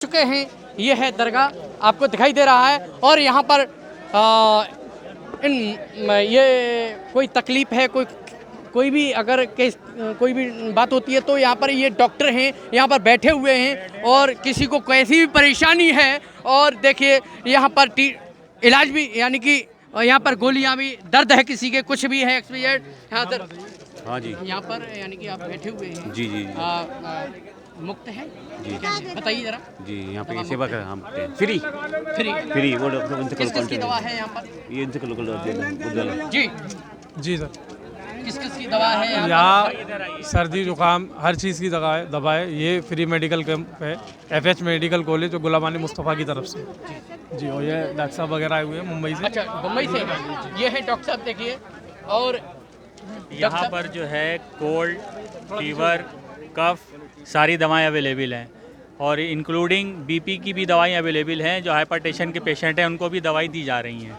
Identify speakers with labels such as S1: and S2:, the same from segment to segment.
S1: चुके हैं। ये है दरगाह, आपको दिखाई दे रहा है। और यहाँ पर ये कोई तकलीफ़ है, कोई भी अगर केस कोई भी बात होती है तो यहाँ पर ये डॉक्टर हैं, यहाँ पर बैठे हुए हैं और किसी को कैसी भी परेशानी है। और देखिए यहाँ पर इलाज भी, यानी कि यहाँ पर गोलियाँ भी, दर्द है किसी के, कुछ भी है एक्सपीरियंस यहाँ पर। हाँ जी, यहाँ पर यानी कि आप बैठे हुए हैं। जी जी, मुफ्त है जी, बताइए जरा। जी, यहाँ पे सेवा कर हम फ्री फ्री फ्री वो किस की दवा है यहाँ पर? ये जी
S2: जी सर,
S1: किस की दवा है
S2: यहाँ? सर्दी जुकाम हर चीज़ की दवा है। ये फ्री मेडिकल कैंप है, FH मेडिकल कॉलेज जो गुलाम अली मुस्तफ़ा की तरफ से जी। और ये डॉक्टर साहब वगैरह आए हुए हैं मुंबई से।
S1: अच्छा, मुंबई से ये है डॉक्टर साहब, देखिए। और
S3: यहाँ पर जो है कोल्ड, फीवर, कफ सारी दवाएं अवेलेबल हैं और इंक्लूडिंग बीपी की भी दवाएं अवेलेबल हैं। जो हाइपरटेंशन के पेशेंट हैं उनको भी दवाई दी जा रही हैं।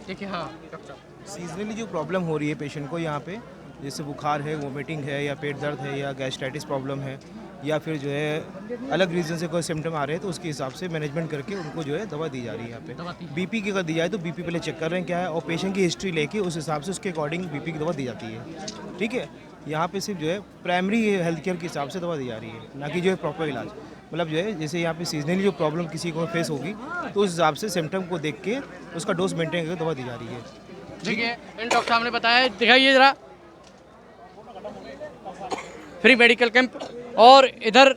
S1: देखिए, हाँ,
S4: सीजनली जो प्रॉब्लम हो रही है पेशेंट को यहाँ पे, जैसे बुखार है, वोमिटिंग है, या पेट दर्द है, या गैस्ट्राइटिस प्रॉब्लम है, या फिर जो है अलग रीज़न से कोई सिम्टम आ रहे हैं, तो उसके हिसाब से मैनेजमेंट करके उनको जो है दवा दी जा रही है। यहाँ पे बीपी की अगर दी जाए तो बीपी पहले चेक कर रहे हैं क्या है, और पेशेंट की हिस्ट्री लेके उस हिसाब से उसके अकॉर्डिंग बीपी की दवा दी जाती है। ठीक है, यहाँ पे सिर्फ जो है प्राइमरी हेल्थ केयर के हिसाब से दवा दी जा रही है, ना कि जो है प्रॉपर इलाज। मतलब जो है जैसे यहाँ पे सीजनली जो प्रॉब्लम किसी को फेस होगी तो उस हिसाब से सिम्टम को देख के उसका डोज मेंटेन करके दवा दी जा रही है।
S1: देखिए इन डॉक्टर साहब ने बताया, दिखाइए जरा, फ्री मेडिकल कैंप। और इधर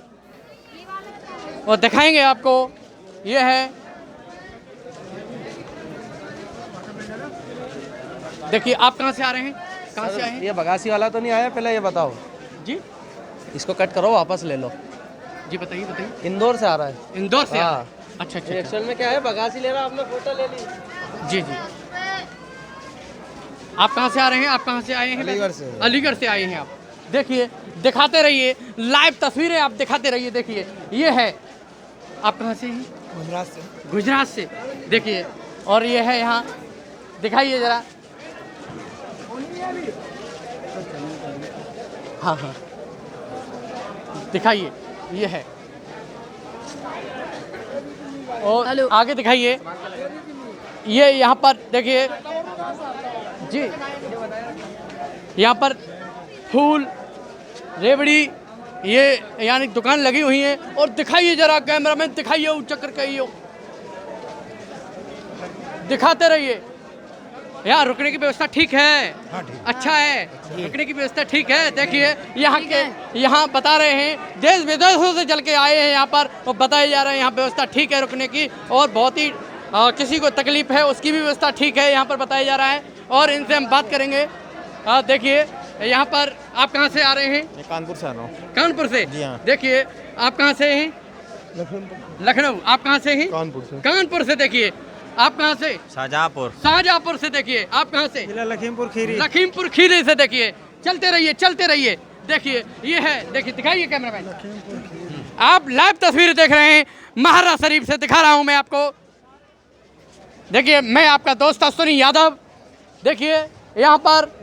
S1: और दिखाएंगे आपको, ये है, देखिए। आप कहाँ से आ रहे हैं, कहाँ से आए हैं?
S5: ये बगासी वाला तो नहीं आया, पहले ये बताओ
S1: जी।
S5: इसको कट करो, वापस ले लो।
S1: जी बताइए बताइए।
S5: इंदौर से आ रहा है।
S1: इंदौर से?
S5: हाँ।
S1: अच्छा अच्छा,
S5: एक्चुअल में क्या है, बगासी ले रहा, आपने फोटो ले ली।
S1: जी जी। आप कहाँ से आ रहे हैं, आप कहाँ से आए हैं?
S4: अलीगढ़ से।
S1: अलीगढ़ से आए हैं आप। देखिए, दिखाते रहिए, लाइव तस्वीरें आप दिखाते रहिए। देखिए ये है, आप कहाँ से हैं?
S4: गुजरात से।
S1: गुजरात से, देखिए। और ये है यहाँ, दिखाइए जरा। हाँ हाँ, दिखाइए, ये है। और आगे दिखाइए, ये यहाँ पर देखिए जी, यहाँ पर फूल, रेवड़ी, ये यानी दुकान लगी हुई है। और दिखाइए जरा, कैमरामैन दिखाइए, ऊंचा करके आइए, दिखाते रहिए। यहाँ रुकने की व्यवस्था ठीक है?
S4: हाँ, ठीक।
S1: अच्छा है, रुकने की व्यवस्था ठीक है। देखिए यहाँ बता रहे हैं, देश विदेशों से चल के आए हैं यहाँ पर, और बताया जा रहा है यहाँ व्यवस्था ठीक है रुकने की। और बहुत ही किसी को तकलीफ है उसकी भी व्यवस्था ठीक है यहाँ पर बताया जा रहा है। और इनसे हम बात करेंगे। देखिए यहाँ पर, आप कहाँ से आ रहे हैं?
S4: मैं कानपुर से आ रहा हूँ।
S1: कानपुर से?
S4: जी हाँ।
S1: देखिए, आप कहाँ से हैं? लखनऊ। आप कहाँ से हैं?
S4: कानपुर से।
S1: कानपुर से। देखिए, आप कहाँ से?
S3: शाहजहाँपुर।
S1: शाहजहाँपुर से। देखिए, आप कहाँ से?
S4: लखीमपुर खीरी।
S1: लखीमपुर खीरी से। देखिए, चलते रहिए चलते रहिए। देखिए ये है, देखिए, दिखाइए कैमरामैन। आप लाइव तस्वीर देख रहे हैं, महारा शरीफ से दिखा रहा हूँ मैं आपको। देखिए, मैं आपका दोस्त अश्विनी यादव। देखिए यहाँ पर,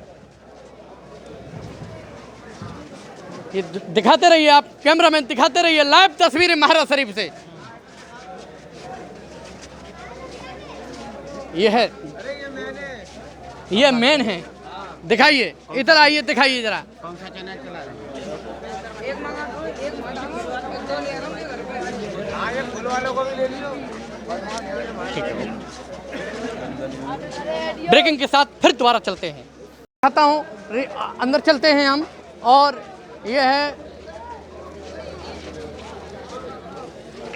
S1: ये दिखाते रहिए आप, कैमरामैन दिखाते रहिए, लाइव तस्वीरें महारा शरीफ से। ये है, ये मेन है। दिखाइए, इधर आइए, दिखाइए जरा। कौन सा चैनल चला रहे हैं? फूल वालों को भी ले लियो। ठीक है, ब्रेकिंग के साथ फिर दोबारा चलते हैं। कहता हूँ, अंदर चलते हैं हम। और ये है,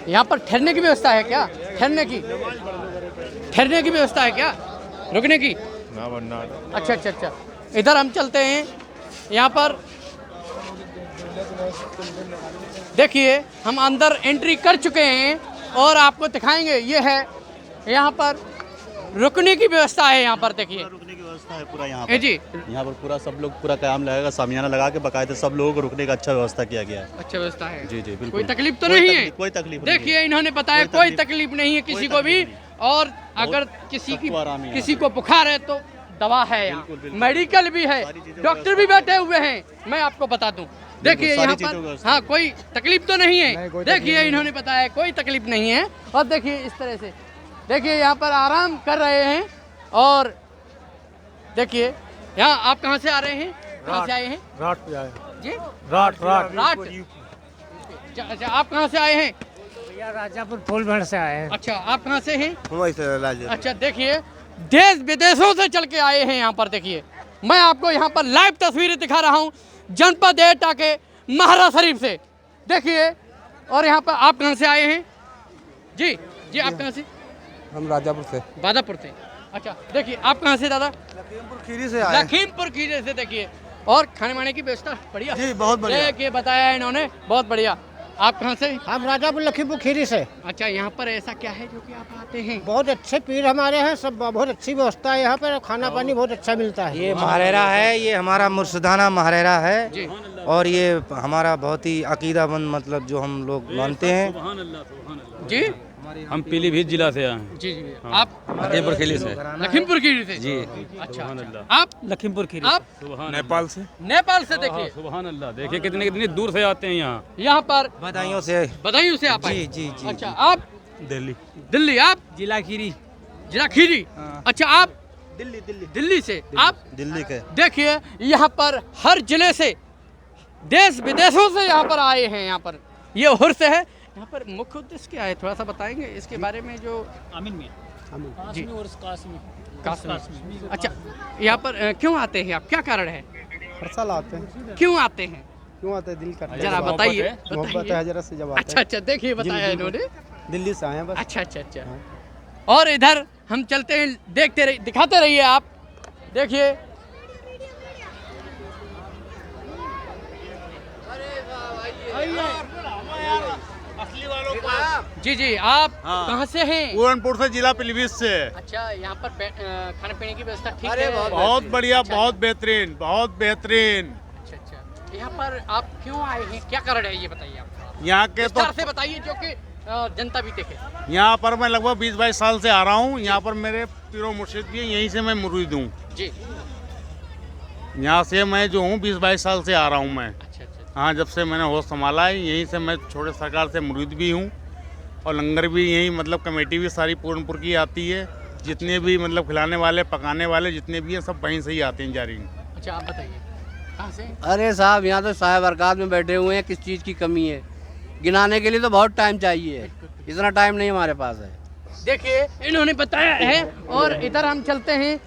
S1: यहाँ पर ठहरने की व्यवस्था है क्या? ठहरने की व्यवस्था है क्या? रुकने की? अच्छा अच्छा अच्छा, इधर हम चलते हैं। यहाँ पर देखिए, हम अंदर एंट्री कर चुके हैं और आपको दिखाएंगे। ये है, यहाँ पर रुकने की व्यवस्था है। यहाँ पर देखिए,
S6: रुकने की व्यवस्था है पूरा यहाँ पर।
S1: जी,
S6: यहाँ पर पूरा सब लोग पूरा क़याम लगाएगा, सामियाना लगा के बाकायदे सब लोगों को रुकने का अच्छा व्यवस्था किया गया है।
S1: अच्छा व्यवस्था है।
S6: जी जी, बिल्कुल।
S1: कोई तकलीफ तो नहीं है?
S6: कोई तकलीफ नहीं है।
S1: देखिए, इन्होंने बताया कोई तकलीफ नहीं है किसी को भी। और अगर किसी को बुखार है तो दवा है यहाँ, मेडिकल भी है, डॉक्टर भी बैठे हुए हैं। मैं आपको बता दूं, देखिए
S6: सारी
S1: यहाँ
S6: चीज़ों की
S1: पर
S6: व्यवस्था।
S1: हाँ कोई तकलीफ तो नहीं है, देखिए इन्होंने बताया कोई तकलीफ नहीं है। और देखिए इस तरह से देखिए यहाँ पर आराम कर रहे हैं। और देखिए यहाँ आप कहाँ से आ रहे हैं, कहाँ से आए हैं
S2: राट पे आए
S1: जी?
S2: Rot rot
S1: rot. अच्छा आप कहाँ से आए हैं?
S7: भैया राजापुर फूलभर से आए हैं।
S1: अच्छा आप कहाँ से हैं? अच्छा देखिए देश विदेशों से चल के आए हैं यहाँ पर। देखिए मैं आपको यहाँ पर लाइव तस्वीरें दिखा रहा हूँ जनपद एटा के महारा शरीफ से। देखिए और यहाँ पर आप कहाँ से आए हैं जी? जी आप कहाँ से?
S5: हम राजापुर से।
S1: बादापुर से। अच्छा देखिए आप कहाँ से दादा?
S5: लखीमपुर खीरी से आए।
S1: लखीमपुर खीरी से। देखिए और खाने वाने की व्यवस्था बढ़िया
S5: जी बहुत बढ़िया।
S1: देखिए बताया इन्होंने, बहुत बढ़िया। आप कहाँ से?
S7: हम राजापुर लखीमपुर खीरी से।
S1: अच्छा यहाँ पर ऐसा क्या है जो कि आप आते हैं?
S7: बहुत अच्छे पीर हमारे हैं, सब बहुत अच्छी व्यवस्था है यहाँ पर, खाना पानी बहुत अच्छा मिलता है।
S8: ये महारेरा है, ये हमारा मुर्शिदाना महारेरा है
S1: जी
S8: और ये हमारा बहुत ही अकीदामंद मतलब जो हम लोग मानते हैं।
S1: जी
S9: हम पीलीभीत जिला से आए हैं।
S1: जी जी आप
S9: लखीमपुर खीरी से।
S1: लखीमपुर खीरी से
S9: जी।
S1: अच्छा आप
S2: लखीमपुर खीरी
S1: आप
S2: नेपाल से।
S1: नेपाल से। देखिए
S9: सुभान अल्लाह, देखिए कितने कितनी दूर से आते हैं यहाँ।
S1: यहाँ पर
S8: बधाइयों से।
S1: बधाइयों से आप आए।
S8: जी जी जी।
S1: अच्छा आप
S2: दिल्ली।
S1: दिल्ली। आप
S2: जिला खीरी।
S1: जिला खीरी। अच्छा आप दिल्ली से। आप
S6: दिल्ली के।
S1: देखिए यहाँ पर हर जिले से देश विदेशों से यहाँ पर आए हैं। यहाँ पर ये हुर्स है। यहाँ पर मुख्य उद्देश्य क्या है थोड़ा सा बताएंगे इसके बारे में? जो
S3: आमीन में
S1: जी काश्मीर। अच्छा यहाँ पर क्यों आते हैं आप, क्या कारण है?
S5: हर साल आते हैं।
S1: क्यों आते हैं?
S5: क्यों आते हैं? दिल करता है।
S1: जरा बताइए
S5: मोहब्बत है
S1: बताइए।
S5: हजरत से जब आते
S1: अच्छा अच्छा देखिए बताया
S5: जी,
S1: इन्होंने।
S5: दिल्ली से आए हैं बस।
S1: अच्छा अच्छा अच्छा। और इधर हम चलते हैं, देखते रहिए, दिखाते रहिए आप। देखिए जी जी आप कहाँ से हैं?
S6: पूरनपुर से, जिला पीलीभीत से।
S1: अच्छा यहाँ पर खाने पीने की व्यवस्था ठीक है?
S6: बहुत बढ़िया,
S1: अच्छा,
S6: बहुत बेहतरीन, बहुत बेहतरीन।
S1: अच्छा अच्छा। यहाँ पर आप क्यों आए हैं, क्या कारण है ये बताइए आप?
S6: यहाँ के तो
S1: विस्तार से बताइए जो कि जनता भी देखे।
S6: यहाँ पर मैं लगभग 20-22 साल से आ रहा हूँ। यहाँ पर मेरे पीरो मुर्शिद भी हैं, यहीं से मैं मुरीद हूँ।
S1: जी
S6: यहाँ से मैं जो हूँ 20-22 साल से आ रहा हूँ मैं।
S1: अच्छा अच्छा।
S6: हाँ, जब से मैंने होश संभाला है यहीं से मैं छोटे सरकार से मुरीद भी हूँ। और लंगर भी यहीं मतलब कमेटी भी सारी पूरनपुर की आती है। जितने भी मतलब खिलाने वाले पकाने वाले जितने भी हैं सब वहीं से ही आते हैं जारीन।
S1: अच्छा आप बताइए कहाँ से?
S5: अरे साहब यहाँ तो साहब बरकात में बैठे हुए हैं, किस चीज़ की कमी है? गिनाने के लिए तो बहुत टाइम चाहिए, इतना टाइम नहीं हमारे पास है।
S1: देखिए इन्होंने बताया है। और इधर हम चलते हैं,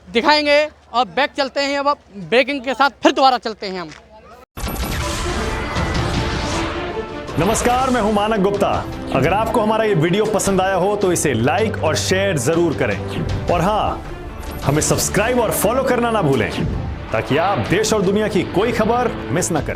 S1: दिखाएंगे और बैक चलते हैं। अब ब्रेकिंग के साथ फिर दोबारा चलते हैं हम।
S10: नमस्कार, मैं हूं मानक गुप्ता। अगर आपको हमारा ये वीडियो पसंद आया हो तो इसे लाइक और शेयर जरूर करें। और हाँ, हमें सब्सक्राइब और फॉलो करना ना भूलें ताकि आप देश और दुनिया की कोई खबर मिस ना करें।